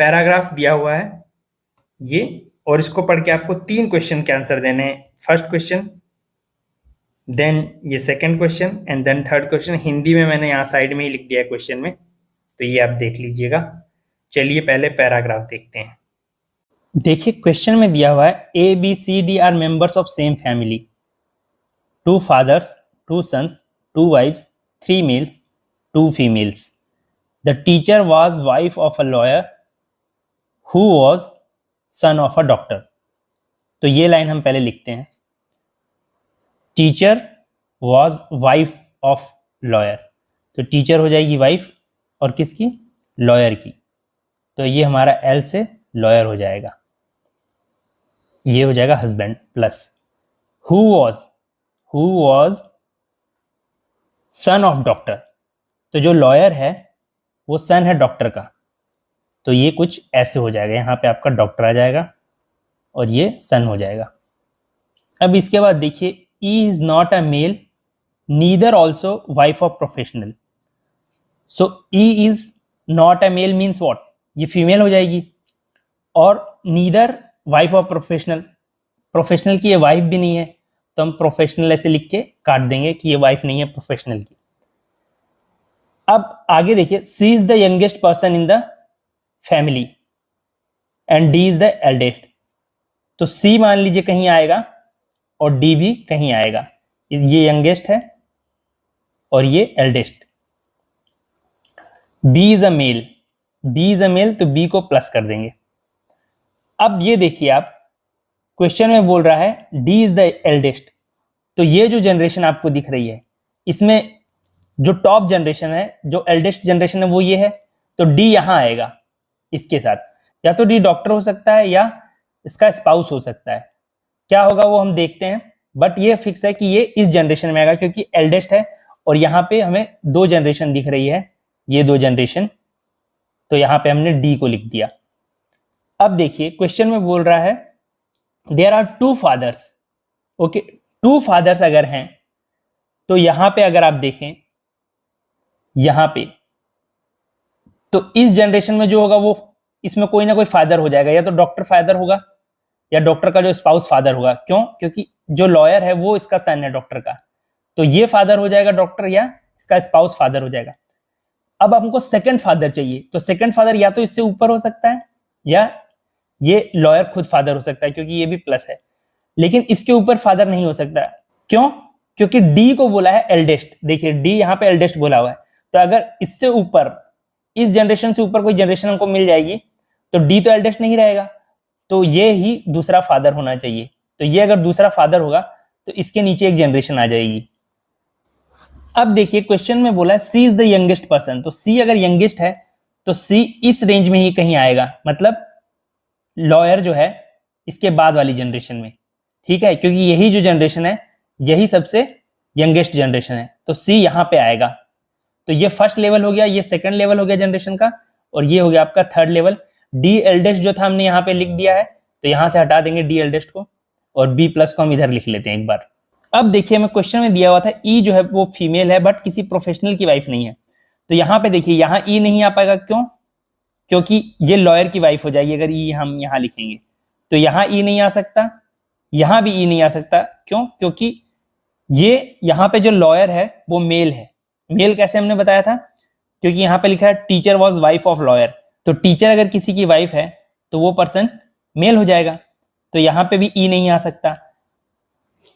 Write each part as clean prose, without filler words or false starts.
Paragraph दिया हुआ है ये, और इसको पढ़ के आपको 3 क्वेश्चन के आंसर देने हैं। फर्स्ट क्वेश्चन, देन ये second question and then third question. Hindi में मैंने यहाँ साइड में ही लिख दिया है क्वेश्चन में, तो ये आप देख लीजिएगा। चलिए पहले पैराग्राफ देखते हैं। देखिए क्वेश्चन में दिया हुआ है ABCD are members of same family, 2 fathers, 2 sons, 2 wifes, 3 males, 2 females. The teacher was wife of a lawyer who was son of a doctor. तो ये लाइन हम पहले लिखते हैं, teacher was wife of lawyer. तो टीचर हो जाएगी wife और किसकी, लॉयर की। तो ये हमारा एल से लॉयर हो जाएगा, ये हो जाएगा husband plus who was son of doctor. तो जो लॉयर है वो सन है डॉक्टर का, तो ये कुछ ऐसे हो जाएगा, यहाँ पे आपका डॉक्टर आ जाएगा और ये सन हो जाएगा। अब इसके बाद देखिए E is not a male, neither also wife of professional. So E is not a male means what? ये फीमेल हो जाएगी, और neither wife of professional, professional की ये वाइफ भी नहीं है, तो हम प्रोफेशनल ऐसे लिख के काट देंगे कि ये वाइफ नहीं है प्रोफेशनल की। अब आगे देखिए, C is the youngest person in the family and D is the eldest। तो C मान लीजिए कहीं आएगा और डी भी कहीं आएगा, ये यंगेस्ट है और ये eldest. B is a male, तो बी को प्लस कर देंगे। अब ये देखिए आप, क्वेश्चन में बोल रहा है डी इज द एल्डेस्ट, तो ये जो जनरेशन आपको दिख रही है इसमें जो टॉप जनरेशन है, जो एल्डेस्ट जनरेशन है वो ये है, तो डी यहां आएगा इसके साथ। या तो डी डॉक्टर हो सकता है या इसका स्पाउस हो सकता है, क्या होगा वो हम देखते हैं, बट ये फिक्स है कि ये इस जनरेशन में आएगा क्योंकि एल्डेस्ट है, और यहाँ पे हमें 2 जनरेशन दिख रही है, ये 2 जनरेशन, तो यहाँ पे हमने डी को लिख दिया। अब देखिए क्वेश्चन में बोल रहा है there are 2 fathers. Okay, 2 fathers अगर हैं तो यहाँ पे अगर आप देखें यहाँ पे, तो इस जनरेशन में जो होगा वो इसमें कोई ना कोई फादर हो जाएगा, या तो डॉक्टर फादर होगा या डॉक्टर का जो स्पाउस फादर होगा। क्यों? क्योंकि जो लॉयर है वो इसका सन है डॉक्टर का, तो ये फादर हो जाएगा डॉक्टर, या इसका स्पाउस फादर हो जाएगा। अब हमको सेकंड फादर चाहिए, तो सेकंड फादर या तो इससे ऊपर हो सकता है या ये लॉयर खुद फादर हो सकता है क्योंकि ये भी प्लस है, लेकिन इसके ऊपर फादर नहीं हो सकता। क्यों? क्योंकि डी को बोला है एल्डेस्ट। देखिए डी यहाँ पे एल्डेस्ट बोला हुआ है, तो अगर इससे ऊपर, इस जनरेशन से ऊपर कोई जनरेशन हमको मिल जाएगी तो डी तो एल्डेस्ट नहीं रहेगा, तो ये ही दूसरा फादर होना चाहिए। तो ये अगर दूसरा फादर होगा तो इसके नीचे एक जनरेशन आ जाएगी। अब देखिए क्वेश्चन में बोला है सी इज द यंगेस्ट पर्सन, तो सी अगर यंगेस्ट है तो सी इस रेंज में ही कहीं आएगा, मतलब लॉयर जो है इसके बाद वाली जनरेशन में, ठीक है, क्योंकि यही जो जनरेशन है यही सबसे यंगेस्ट जनरेशन है, तो सी यहाँ पे आएगा। तो ये फर्स्ट लेवल हो गया, ये सेकंड लेवल हो गया जनरेशन का, और ये हो गया आपका थर्ड लेवल। डी एल्डेस्ट जो था हमने यहाँ पे लिख दिया है, तो यहाँ से हटा देंगे डी एल्डेस्ट को, और बी प्लस को हम इधर लिख लेते हैं एक बार। अब देखिए हमें क्वेश्चन में दिया हुआ था ई जो है वो फीमेल है बट किसी प्रोफेशनल की वाइफ नहीं है, तो यहाँ पे देखिए यहाँ ई नहीं आ पाएगा। क्यों? क्योंकि ये लॉयर की वाइफ हो जाएगी अगर ई हम यहाँ लिखेंगे, तो यहाँ ई नहीं आ सकता, यहाँ भी ई नहीं आ सकता। क्यों? क्योंकि ये यहाँ पे जो लॉयर है वो मेल है। मेल कैसे हमने बताया था? क्योंकि यहाँ पे लिखा है teacher was wife of lawyer, तो टीचर अगर किसी की वाइफ है तो वो पर्सन मेल हो जाएगा, तो यहाँ पे भी ई नहीं आ सकता।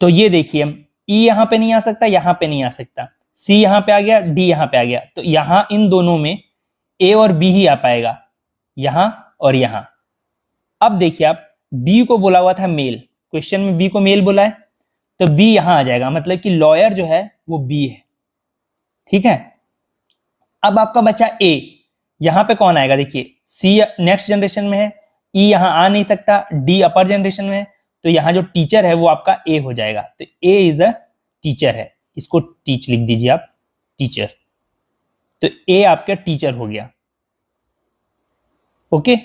तो ये देखिए ई यहाँ पे नहीं आ सकता, यहाँ पे नहीं आ सकता, सी यहाँ पे आ गया, डी यहाँ पे आ गया, तो यहाँ इन दोनों में ए और बी ही आ पाएगा, यहाँ और यहाँ। अब देखिए आप बी को बोला हुआ था मेल, क्वेश्चन में बी को मेल बोला है, तो बी यहाँ आ जाएगा, मतलब कि लॉयर जो है वो बी है, ठीक है। अब आपका बचा ए, यहाँ पे कौन आएगा? देखिए सी नेक्स्ट जनरेशन में है, ई यहाँ आ नहीं सकता, डी अपर जनरेशन में है, तो यहाँ जो टीचर है वो आपका ए हो जाएगा, तो ए इज अ टीचर है, इसको टीच लिख दीजिए आप, टीचर, तो ए आपका टीचर हो गया। ओके,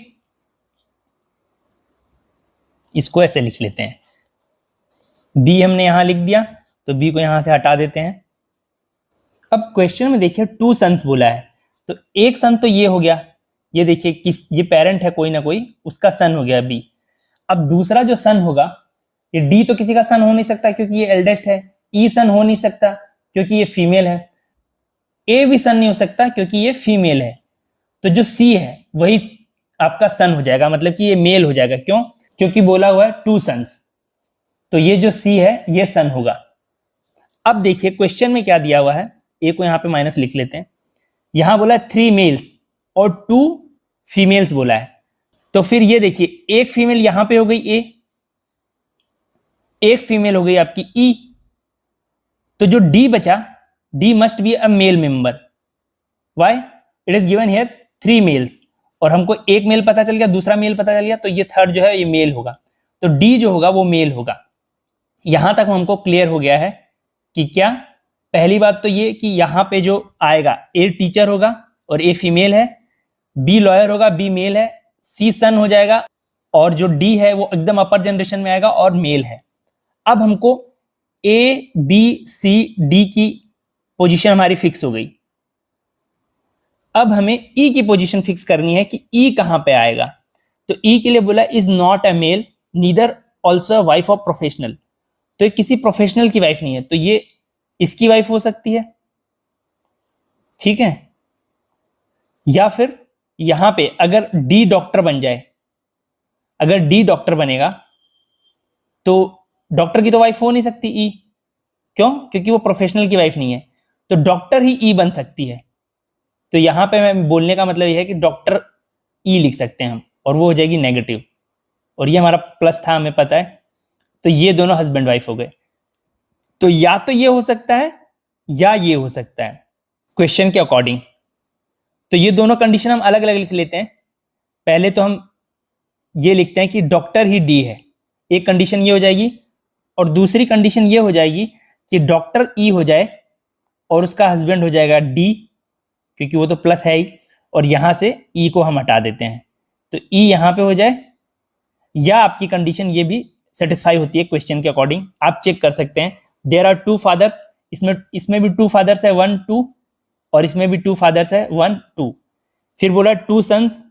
इसको ऐसे लिख लेते हैं, बी हमने यहां लिख दिया, तो बी को यहां से हटा देते हैं। अब क्वेश्चन में देखिए 2 सन्स बोला है, तो एक सन तो ये हो गया, ये देखिए किस, ये पेरेंट है कोई ना कोई, उसका सन हो गया बी। अब दूसरा जो सन होगा, ये डी तो किसी का सन हो नहीं सकता क्योंकि ये एल्डेस्ट है, ई सन हो नहीं सकता क्योंकि ये फीमेल है, ए भी सन नहीं हो सकता क्योंकि ये फीमेल है। तो जो सी है वही आपका सन हो जाएगा, मतलब कि ये मेल हो जाएगा। क्यों? क्योंकि बोला हुआ है 2 सन्स, तो ये जो सी है ये सन होगा। अब देखिए क्वेश्चन में क्या दिया हुआ है, ए को यहां पे माइनस लिख लेते हैं। यहां बोला 3 मेल्स और 2 फीमेल्स बोला है, तो फिर ये देखिए एक फीमेल यहां पे हो गई ए, एक फीमेल हो गई आपकी ई, तो जो डी बचा, D must be a male member. Why? It is given here 3 males, और हमको एक मेल पता चल गया, दूसरा मेल पता चल गया, तो ये थर्ड जो है ये मेल होगा, तो डी जो होगा वो मेल होगा। यहां तक हमको क्लियर हो गया है कि क्या, पहली बात तो ये कि यहां पे जो आएगा, ए टीचर होगा और ए फीमेल है, बी लॉयर होगा, बी मेल है, सी सन हो जाएगा, और जो डी है वो एकदम अपर जनरेशन में आएगा और मेल है। अब हमको ए बी सी डी की पोजीशन हमारी फिक्स हो गई। अब हमें ई की पोजीशन फिक्स करनी है कि ई कहां पे आएगा। तो ई के लिए बोला is not a male neither also wife of professional, तो ये किसी प्रोफेशनल की वाइफ नहीं है, तो ये इसकी वाइफ हो सकती है, ठीक है। या फिर यहां पे अगर डी डॉक्टर बन जाए, अगर डी डॉक्टर बनेगा तो डॉक्टर की तो वाइफ हो नहीं सकती ई, क्यों? क्योंकि वो प्रोफेशनल की वाइफ नहीं है, तो डॉक्टर ही ई बन सकती है। तो यहां पे मैं बोलने का मतलब यह है कि डॉक्टर ई लिख सकते हैं हम, और वो हो जाएगी नेगेटिव, और ये हमारा प्लस था हमें पता है, तो ये दोनों हस्बैंड वाइफ हो गए। तो या तो ये हो सकता है या ये हो सकता है क्वेश्चन के अकॉर्डिंग। तो ये दोनों कंडीशन हम अलग अलग लिख लेते हैं। पहले तो हम ये लिखते हैं कि डॉक्टर ही डी है, एक कंडीशन ये हो जाएगी, और दूसरी कंडीशन ये हो जाएगी कि डॉक्टर ई हो जाए और उसका हस्बैंड हो जाएगा डी, क्योंकि वो तो प्लस है ही, और यहां से ई को हम हटा देते हैं, तो ई यहां पे हो जाए। या आपकी कंडीशन ये भी सेटिस्फाई होती है क्वेश्चन के अकॉर्डिंग, आप चेक कर सकते हैं। देयर आर 2 फादर्स, इसमें भी 2 फादर्स है 1 2, और इसमें भी 2 फादर्स है 1 2। फिर बोला 2 सन्स,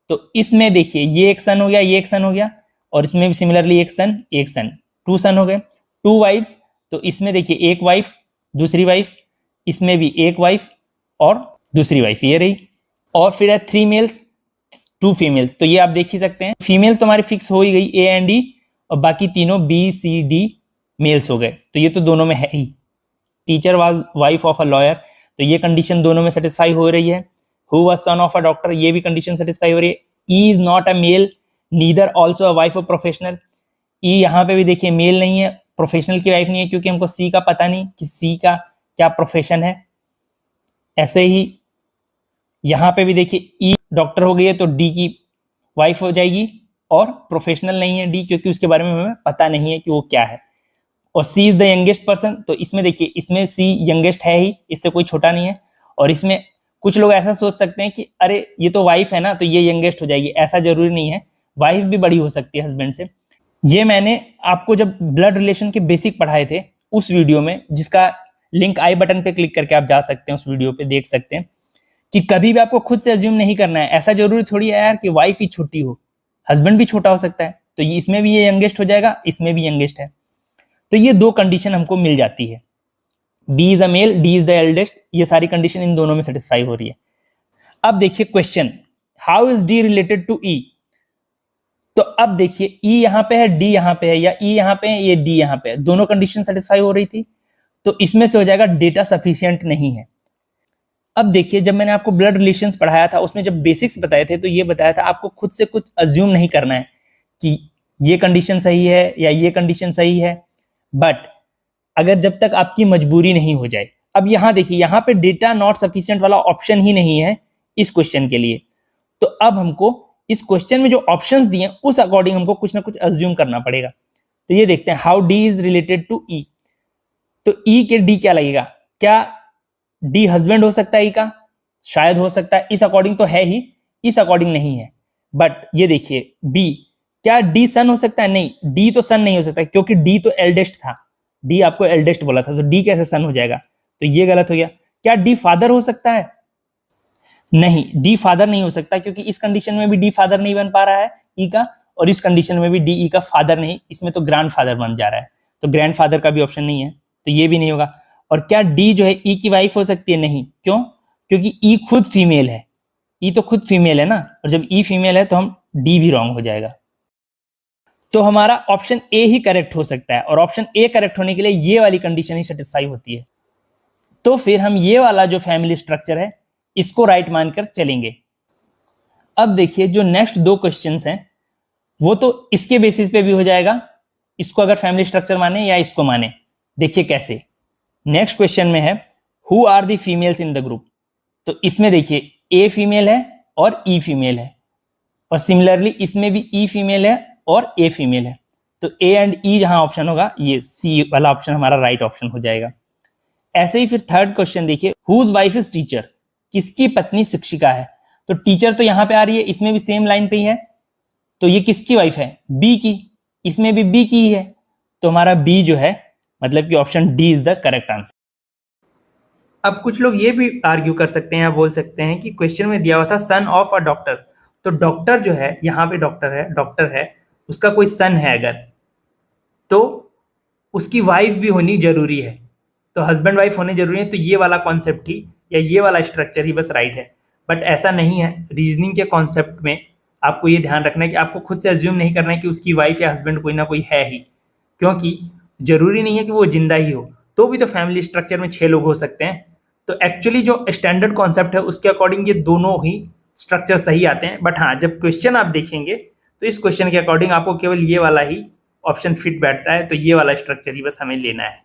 तो इसमें देखिए ये एक सन हो गया, ये एक सन हो गया, और इसमें भी सिमिलरली एक सन 2 सन हो गए। 2 वाइफ्स, तो इसमें देखिए एक वाइफ, दूसरी वाइफ, इसमें भी एक वाइफ और दूसरी वाइफ ये रही। और फिर है 3 मेल्स 2 फीमेल्स, तो ये आप देख ही सकते हैं, फीमेल तो हमारी फिक्स हो ही गई ए एंड डी, और बाकी तीनों बी सी डी मेल्स हो गए, तो ये तो दोनों में है ही। Teacher was wife of a lawyer, तो ये कंडीशन दोनों में सेटिस्फाई हो रही है। Who was son of a doctor, ये भी कंडीशन सेटिस्फाई हो रही है। E is not a male neither also a wife of professional, E यहाँ पे भी देखिए मेल नहीं है, प्रोफेशनल की वाइफ नहीं है, क्योंकि हमको सी का पता नहीं कि सी का क्या प्रोफेशन है। ऐसे ही यहां पे भी देखिए ई डॉक्टर हो गई है तो डी की वाइफ हो जाएगी, और प्रोफेशनल नहीं है डी, क्योंकि उसके बारे में हमें पता नहीं है कि वो क्या है। और सी इज द यंगेस्ट पर्सन, तो इसमें देखिए इसमें सी यंगेस्ट है ही, इससे कोई छोटा नहीं है। और इसमें कुछ लोग ऐसा सोच सकते हैं कि अरे ये तो वाइफ है ना तो ये यंगेस्ट हो जाएगी, ऐसा जरूरी नहीं है, वाइफ भी बड़ी हो सकती है हस्बैंड से। ये मैंने आपको जब ब्लड रिलेशन के बेसिक पढ़ाए थे उस वीडियो में, जिसका लिंक आई बटन पे क्लिक करके आप जा सकते हैं, उस वीडियो पे देख सकते हैं, कि कभी भी आपको खुद से अज्यूम नहीं करना है। ऐसा जरूरी थोड़ी है यार कि वाइफ ही छोटी हो, हस्बैंड भी छोटा हो सकता है, तो इसमें भी ये यंगेस्ट हो जाएगा, इसमें भी यंगेस्ट है। तो ये 2 कंडीशन हमको मिल जाती है, B is a male, D is the eldest, ये सारी कंडीशन इन दोनों में सेटिस्फाई हो रही है। अब देखिए question, how is D related to E. तो अब देखिए ई यहां पे है, डी यहां पे है, या ई यहां पे है, ये डी यहां पे है, दोनों कंडीशन सेटिस्फाई हो रही थी, तो इसमें से हो जाएगा डेटा सफिशिएंट नहीं है। अब देखिए जब मैंने आपको ब्लड रिलेशंस पढ़ाया था उसमें जब बेसिक्स बताए थे तो ये बताया था आपको खुद से कुछ अज्यूम नहीं करना है कि ये कंडीशन सही है या ये कंडीशन सही है, बट अगर जब तक आपकी मजबूरी नहीं हो जाए। अब यहां देखिए यहां पे डेटा नॉट सफिशिएंट वाला ऑप्शन ही नहीं है इस क्वेश्चन के लिए, तो अब हमको इस क्वेश्चन में जो ऑप्शंस दिए उस अकॉर्डिंग हमको कुछ ना कुछ अज्यूम करना पड़ेगा। तो ये देखते हैं, how D is related to E, तो ई के डी क्या लगेगा, क्या डी हस्बैंड हो सकता है ई का, शायद हो सकता है, इस अकॉर्डिंग तो है ही, इस अकॉर्डिंग नहीं है। बट ये देखिए बी, क्या डी सन हो सकता है, नहीं, डी तो सन नहीं हो सकता क्योंकि डी तो एल्डेस्ट था, डी आपको एल्डेस्ट बोला था, तो डी कैसे सन हो जाएगा, तो ये गलत हो गया। क्या डी फादर हो सकता है, नहीं, डी फादर नहीं हो सकता, क्योंकि इस कंडीशन में भी डी फादर नहीं बन पा रहा है ई का, और इस कंडीशन में भी डी ई का फादर नहीं, इसमें तो ग्रैंड फादर बन जा रहा है, तो ग्रैंड फादर का भी ऑप्शन नहीं है, तो ये भी नहीं होगा। और क्या डी जो है ई की वाइफ हो सकती है? नहीं। क्यों? क्योंकि ई खुद फीमेल है, ई तो खुद फीमेल है ना, और जब ई फीमेल है तो हम डी भी रॉन्ग हो जाएगा। तो हमारा ऑप्शन ए ही करेक्ट हो सकता है, और ऑप्शन ए करेक्ट होने के लिए ये वाली कंडीशन ही सेटिस्फाई होती है। तो फिर हम ये वाला जो फैमिली स्ट्रक्चर है इसको राइट मानकर चलेंगे। अब देखिए जो नेक्स्ट दो क्वेश्चंस हैं वो तो इसके बेसिस पे भी हो जाएगा, इसको अगर फैमिली स्ट्रक्चर माने या इसको माने। देखिए कैसे, नेक्स्ट क्वेश्चन में है who are the females in the group, तो इसमें देखिए ए फीमेल है और ई फीमेल है, और सिमिलरली इसमें भी ई फीमेल है और ए फीमेल है, तो ए एंड ई जहां ऑप्शन होगा ये सी वाला ऑप्शन हमारा राइट ऑप्शन हो जाएगा। ऐसे ही फिर थर्ड क्वेश्चन देखिए, हुज वाइफ इज टीचर, किसकी पत्नी शिक्षिका है, तो टीचर तो यहां पे आ रही है, इसमें भी सेम लाइन पे ही है, तो ये किसकी वाइफ है? बी की, इसमें भी बी की ही है, तो हमारा बी जो है मतलब कि option D is the correct answer. अब कुछ लोग ये भी आर्ग्यू कर सकते हैं या बोल सकते हैं कि क्वेश्चन में दिया हुआ था सन ऑफ अ डॉक्टर, तो डॉक्टर जो है यहाँ पे डॉक्टर है, उसका कोई सन है अगर, तो उसकी वाइफ भी होनी जरूरी है, तो हस्बैंड वाइफ होने जरूरी है, तो ये वाला कॉन्सेप्ट ही या ये वाला स्ट्रक्चर ही बस राइट है। बट ऐसा नहीं है, रीजनिंग के कॉन्सेप्ट में आपको ये ध्यान रखना है कि आपको खुद से अज्यूम नहीं करना है कि उसकी वाइफ या हस्बैंड कोई ना कोई है ही, क्योंकि जरूरी नहीं है कि वो जिंदा ही हो, तो भी तो फैमिली स्ट्रक्चर में 6 लोग हो सकते हैं। तो एक्चुअली जो स्टैंडर्ड कॉन्सेप्ट है उसके अकॉर्डिंग ये दोनों ही स्ट्रक्चर सही आते हैं। बट हाँ, जब क्वेश्चन आप देखेंगे तो इस क्वेश्चन के अकॉर्डिंग आपको केवल ये वाला ही ऑप्शन फिट बैठता है, तो ये वाला स्ट्रक्चर ही बस हमें लेना है।